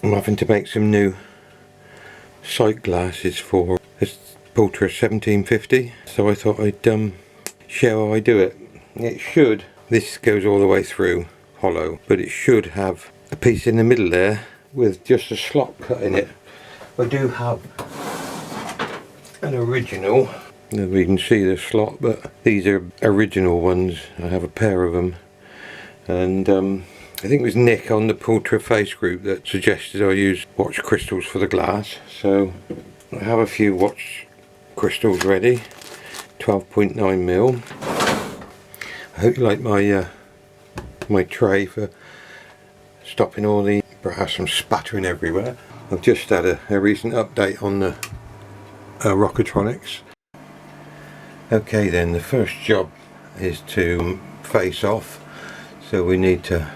I'm having to make some new sight glasses for this Pultra 1750, so I thought I'd show how I do it. It should, this goes all the way through hollow, but it should have a piece in the middle there with just a slot cut in it. I do have an original, you can see the slot, but these are original ones. I have a pair of them, and I think it was Nick on the Pultra face group that suggested I use watch crystals for the glass, so I have a few watch crystals ready, 12.9mm. I hope you like my my tray for stopping all the brass from spattering everywhere. I've just had a recent update on the Rockatronics. Okay then, the first job is to face off, so we need to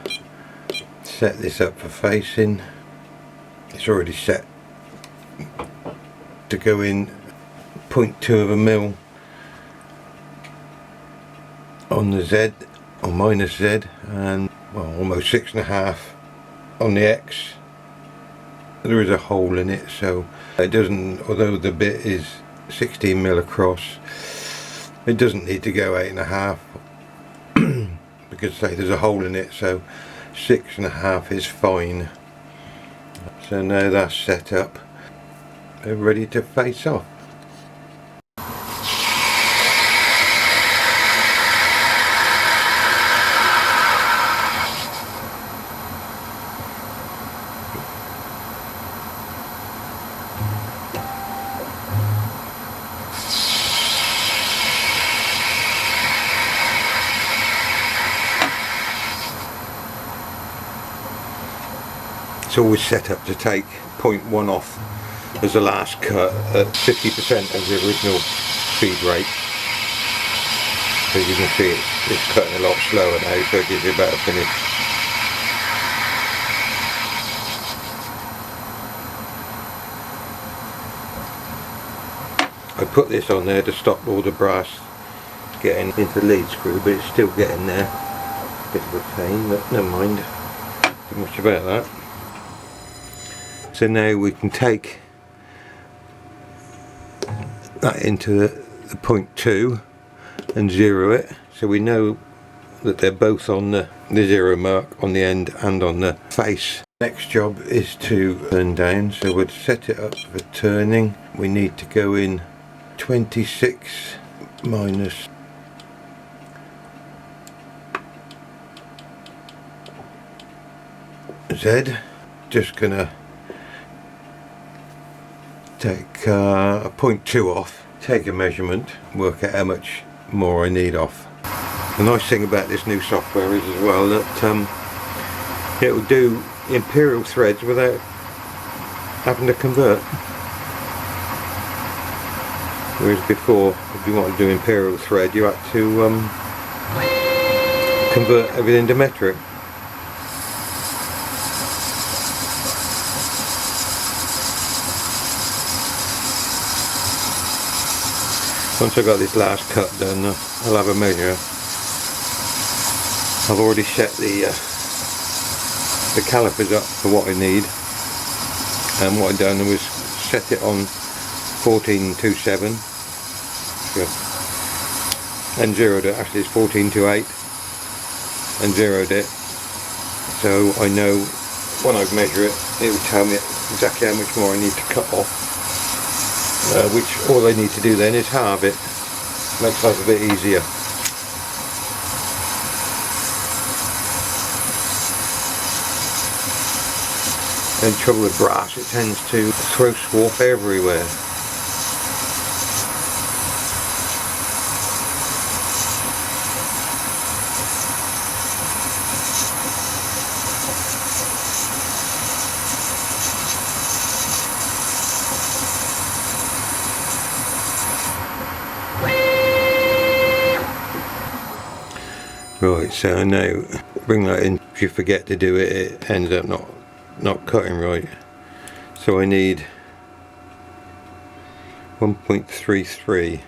set this up for facing. It's already set to go in 0.2 of a mil on the Z, or minus Z, and well, almost 6.5 on the X. There is a hole in it, so it doesn't, although the bit is 16mm across, it doesn't need to go 8.5 because say there's a hole in it, so 6.5 is fine. So now that's set up, we're ready to face off. It's always set up to take 0.1 off as the last cut at 50% of the original feed rate. So you can see it's cutting a lot slower now, so it gives you a better finish. I put this on there to stop all the brass getting into the lead screw, but it's still getting there. Bit of a pain, but never mind. Too much about that. So now we can take that into the 0.2 and zero it, so we know that they're both on the zero mark on the end and on the face. Next job is to turn down, so we'd set it up for turning. We need to go in 26 minus Z. Just gonna take a 0.2 off, take a measurement, work out how much more I need off. The nice thing about this new software is as well that it will do imperial threads without having to convert. Whereas before, if you wanted to do imperial thread, you had to convert everything to metric. Once I've got this last cut done, I'll have a measure. I've already set the calipers up for what I need, and what I've done was set it on 1427 and zeroed it. Actually it's 1428 and zeroed it, so I know when I measure it, it will tell me exactly how much more I need to cut off. Which all I need to do then is halve it. Makes life a bit easier. The trouble with brass, it tends to throw swarf everywhere. Right, so now bring that in. If you forget to do it, it ends up not cutting right. So I need 1.33.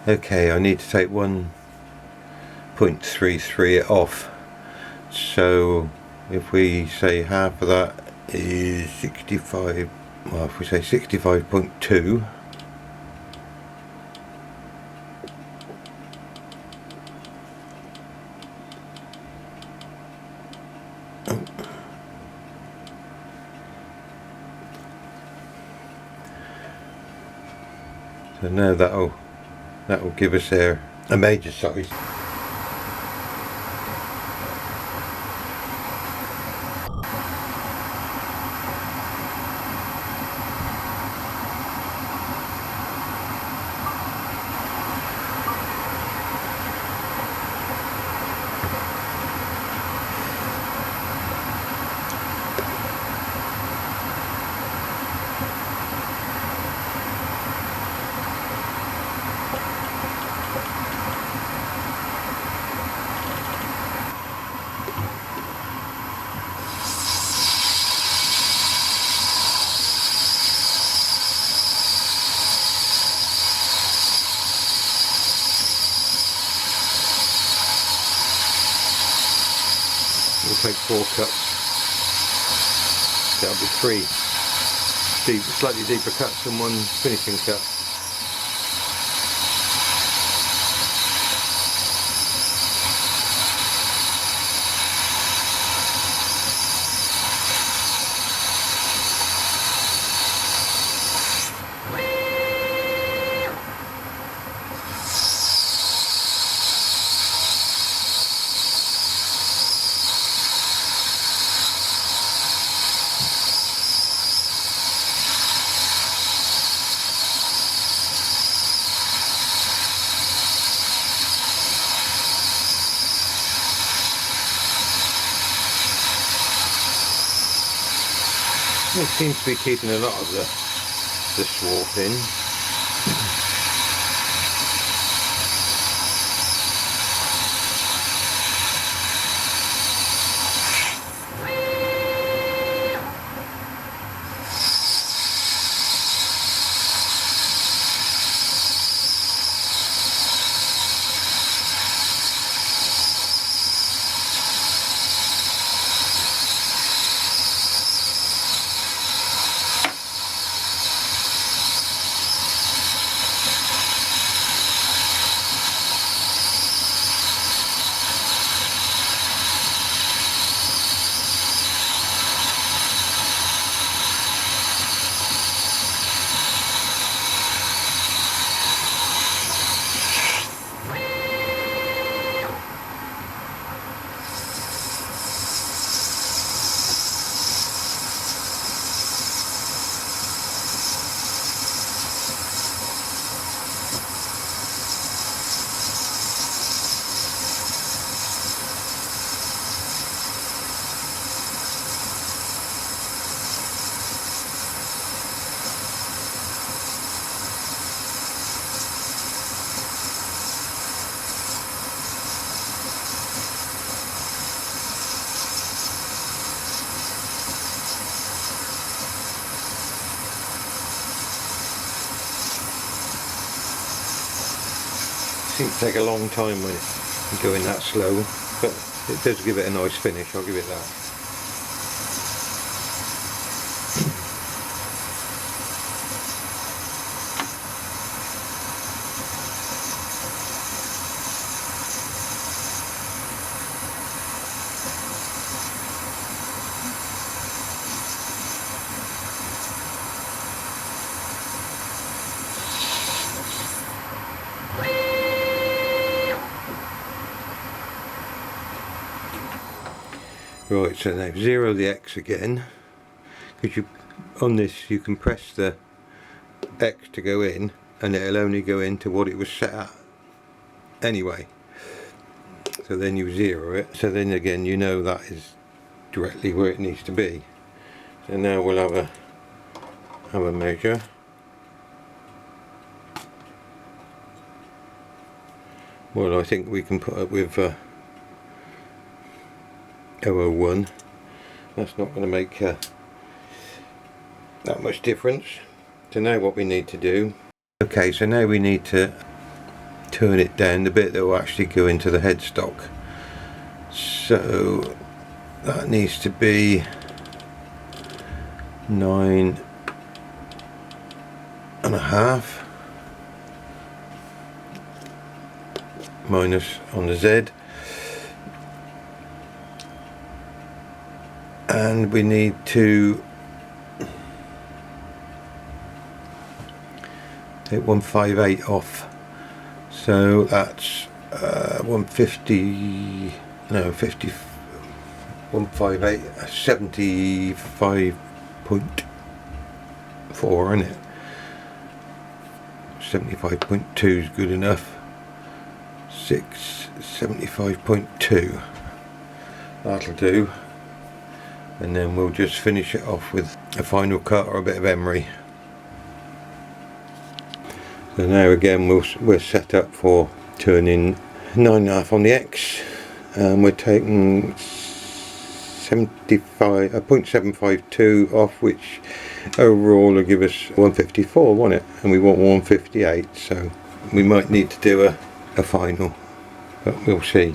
Okay, I need to take 1.33 off. So if we say half of that is 65, well, if we say 65.2. So now that'll give us a major size. We'll take 4 cuts. That'll be 3 slightly deeper cuts and 1 finishing cut. It seems to be keeping a lot of the swarf in. Seems to take a long time when it's going that slow, but it does give it a nice finish, I'll give it that. Right, so now zero the X again, because you on this you can press the X to go in and it'll only go into what it was set at anyway. So then you zero it, so then again you know that is directly where it needs to be. So now we'll have a measure. Well, I think we can put up with 001. That's not going to make that much difference. So now what we need to do, okay, so now we need to turn it down, the bit that will actually go into the headstock. So that needs to be 9.5 minus on the Z, and we need to take 158 off, so that's 150, no 50, 158, 75.4, isn't it? 75.2 is good enough. 75.2, that'll do, and then we'll just finish it off with a final cut or a bit of emery. So now again we're set up for turning 9.5 on the X, and we're taking 0.752 off, which overall will give us 154, won't it? And we want 158, so we might need to do a final, but we'll see.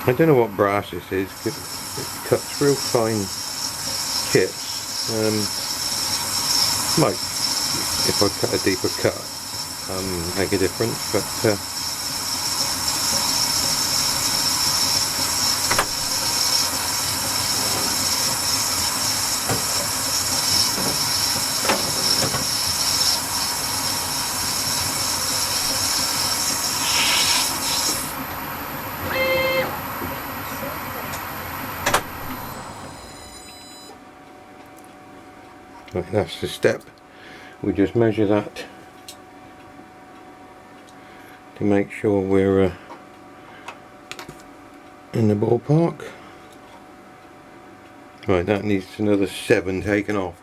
I don't know what brass this is, it cuts real fine chips. Might, if I cut a deeper cut, make a difference, but right, that's the step. We just measure that to make sure we're in the ballpark. Right, that needs another 7 taken off.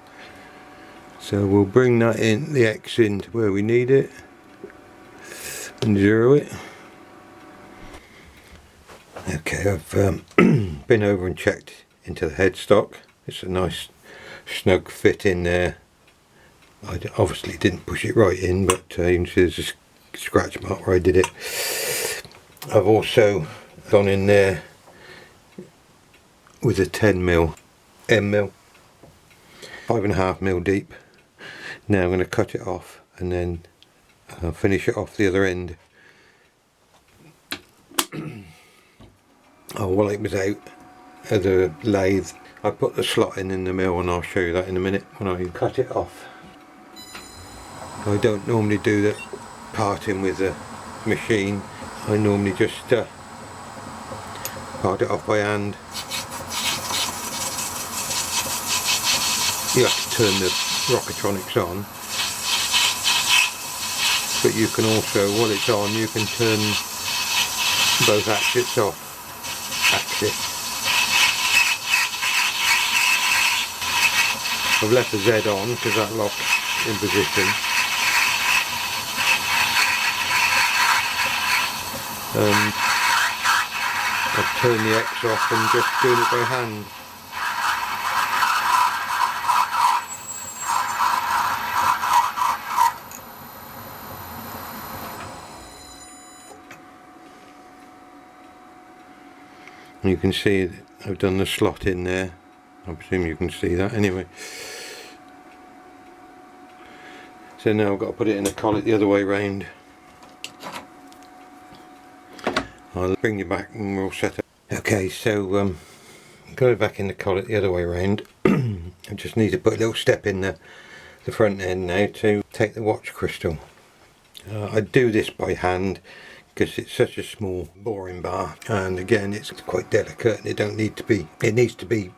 So we'll bring that in, the X in to where we need it, and 0 it. Okay, I've been over and checked into the headstock. It's a nice snug fit in there. I obviously didn't push it right in, but you can see there's a scratch mark where I did it. I've also gone in there with a 10mm M mill, 5.5mm deep. Now I'm going to cut it off and then finish it off the other end. Oh, while it was out of the lathe, I put the slot in the mill, and I'll show you that in a minute when I cut it off. I don't normally do the parting with the machine. I normally just part it off by hand. You have to turn the Rockatronics on, but you can also, while it's on, you can turn both axes off. I've left the Z on because that locks in position. I've turned the X off and just doing it by hand. And you can see I've done the slot in there. I presume you can see that anyway. So now I've got to put it in a collet the other way round. I'll bring you back and we're all set up. Okay, so got it back in the collet the other way round. I just need to put a little step in the front end now to take the watch crystal. I do this by hand because it's such a small boring bar, and again it's quite delicate and it needs to be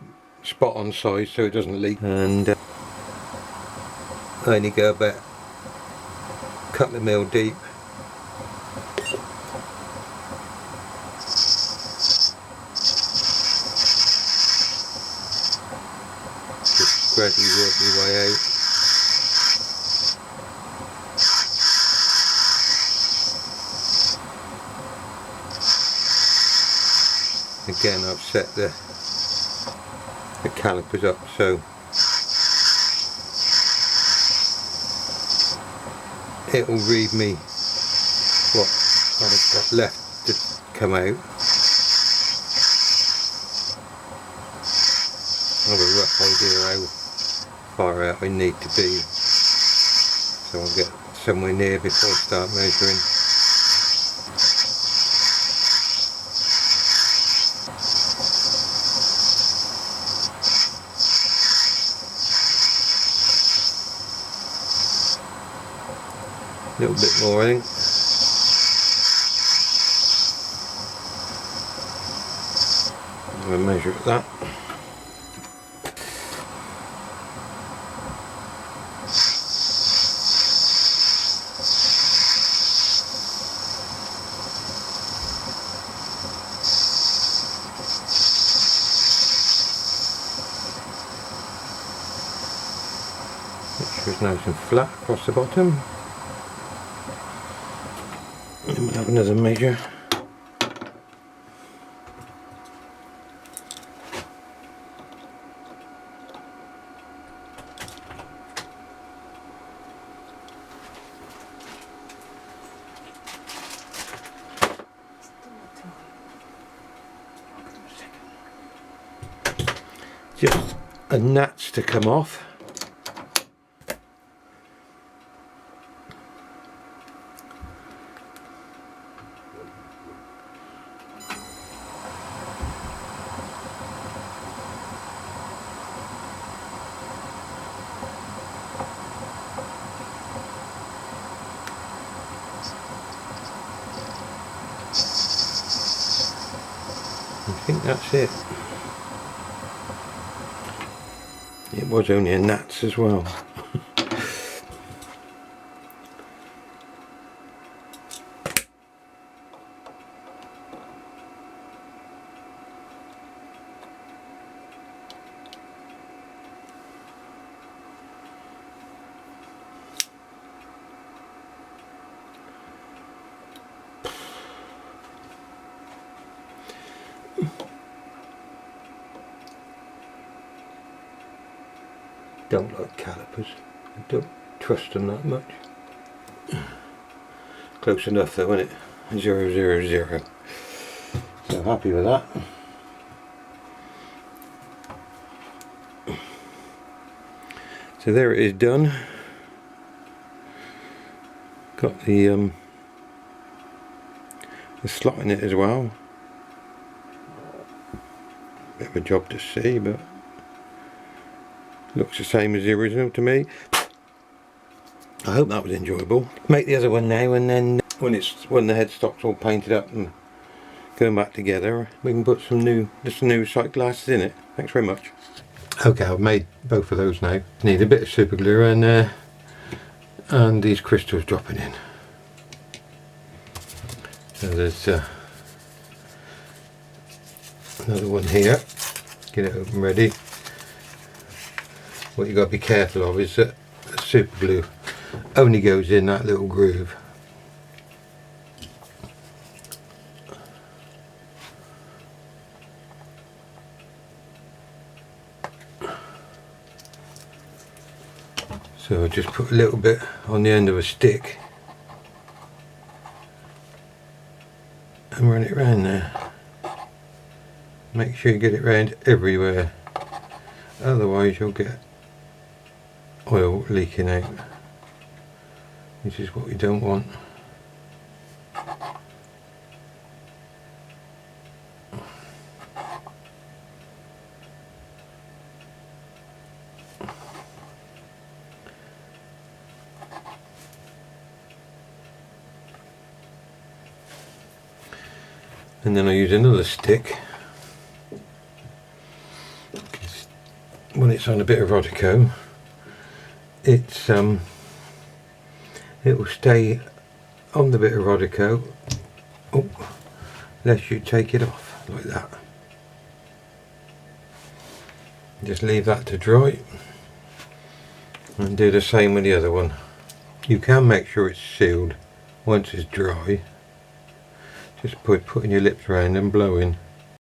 spot on size so it doesn't leak. And I only go about a couple of mil deep. Just gradually work my way out. Again, I've set the calipers up so it'll read me what I've got left to come out. I have a rough idea how far out I need to be, so I'll get somewhere near before I start measuring. A little bit more, I think. I'm going to measure at that. Make sure it's nice and flat across the bottom. And we'll have another measure. Just a gnats to come off. I think that's it. It was only a gnats as well. Don't like calipers. I don't trust them that much. Close enough though, isn't it? 0, 0, 0. So happy with that. So there it is done. Got the slot in it as well. Bit of a job to see, but looks the same as the original to me. I hope that was enjoyable. Make the other one now, and then when the headstock's all painted up and going back together, we can put some new sight glasses in it. Thanks very much. Okay, I've made both of those now. Need a bit of super glue and these crystals dropping in. So there's another one here. Get it open ready. What you got to be careful of is that the super glue only goes in that little groove. So I just put a little bit on the end of a stick and run it around there. Make sure you get it round everywhere, otherwise you'll get oil leaking out, which is what we don't want. And then I use another stick. When it's on a bit of Rodico, it will stay on the bit of Rodico, unless you take it off like that. Just leave that to dry and do the same with the other one. You can make sure it's sealed once it's dry. Just putting your lips around and blowing.